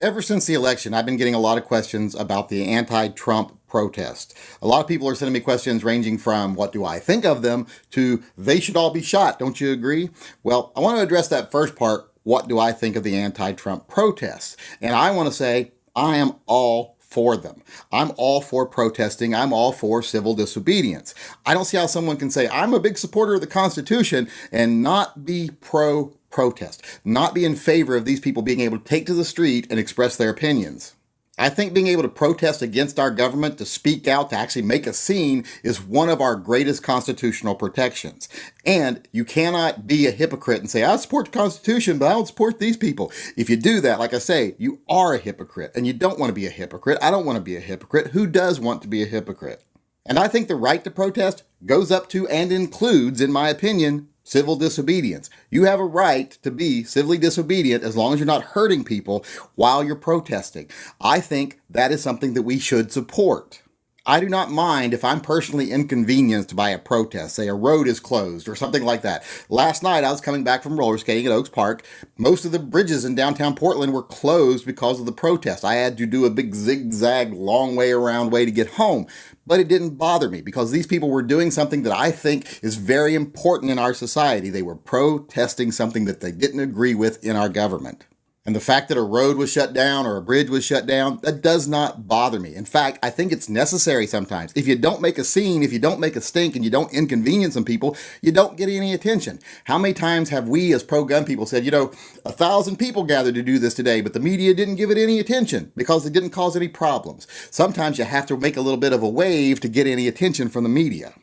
Ever since the election, I've been getting a lot of questions about the anti-Trump protest. A lot of people are sending me questions ranging from what do I think of them to they should all be shot. Don't you agree? Well, I want to address that first part. What do I think of the anti-Trump protests? And I want to say I am all for them. I'm all for protesting. I'm all for civil disobedience. I don't see how someone can say I'm a big supporter of the Constitution and not be pro-protest, not be in favor of these people being able to take to the street and express their opinions. I think being able to protest against our government, to speak out, to actually make a scene is one of our greatest constitutional protections. And you cannot be a hypocrite and say, I support the Constitution, but I don't support these people. If you do that, like I say, you are a hypocrite, and you don't want to be a hypocrite. I don't want to be a hypocrite. Who does want to be a hypocrite? And I think the right to protest goes up to and includes, in my opinion, civil disobedience. You have a right to be civilly disobedient as long as you're not hurting people while you're protesting. I think that is something that we should support. I do not mind if I'm personally inconvenienced by a protest, say a road is closed or something like that. Last night I was coming back from roller skating at Oaks Park. Most of the bridges in downtown Portland were closed because of the protest. I had to do a big zigzag, long way around way to get home. But it didn't bother me because these people were doing something that I think is very important in our society. They were protesting something that they didn't agree with in our government. And the fact that a road was shut down or a bridge was shut down, that does not bother me. In fact, I think it's necessary sometimes. If you don't make a scene, if you don't make a stink, and you don't inconvenience some people, you don't get any attention. How many times have we as pro-gun people said, 1,000 people gathered to do this today, but the media didn't give it any attention because it didn't cause any problems. Sometimes you have to make a little bit of a wave to get any attention from the media.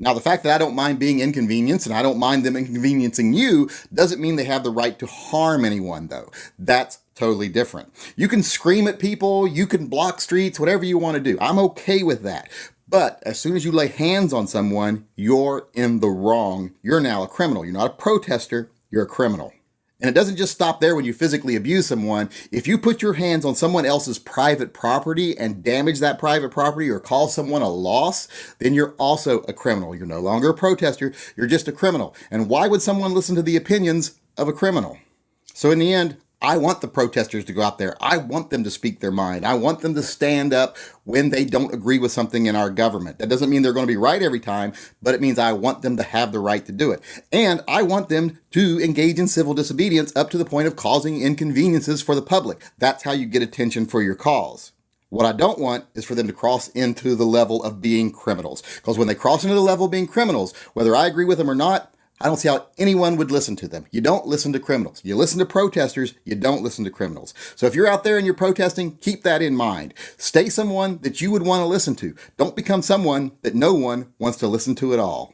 Now, the fact that I don't mind being inconvenienced and I don't mind them inconveniencing you doesn't mean they have the right to harm anyone, though. That's totally different. You can scream at people, you can block streets, whatever you want to do. I'm okay with that. But as soon as you lay hands on someone, you're in the wrong. You're now a criminal. You're not a protester, you're a criminal. And it doesn't just stop there when you physically abuse someone. If you put your hands on someone else's private property and damage that private property or cause someone a loss, then you're also a criminal. You're no longer a protester, you're just a criminal. And why would someone listen to the opinions of a criminal? So in the end, I want the protesters to go out there. I want them to speak their mind. I want them to stand up when they don't agree with something in our government. That doesn't mean they're going to be right every time, but it means I want them to have the right to do it. And I want them to engage in civil disobedience up to the point of causing inconveniences for the public. That's how you get attention for your cause. What I don't want is for them to cross into the level of being criminals. Because when they cross into the level of being criminals, whether I agree with them or not, I don't see how anyone would listen to them. You don't listen to criminals. You listen to protesters. You don't listen to criminals. So if you're out there and you're protesting, keep that in mind. Stay someone that you would want to listen to. Don't become someone that no one wants to listen to at all.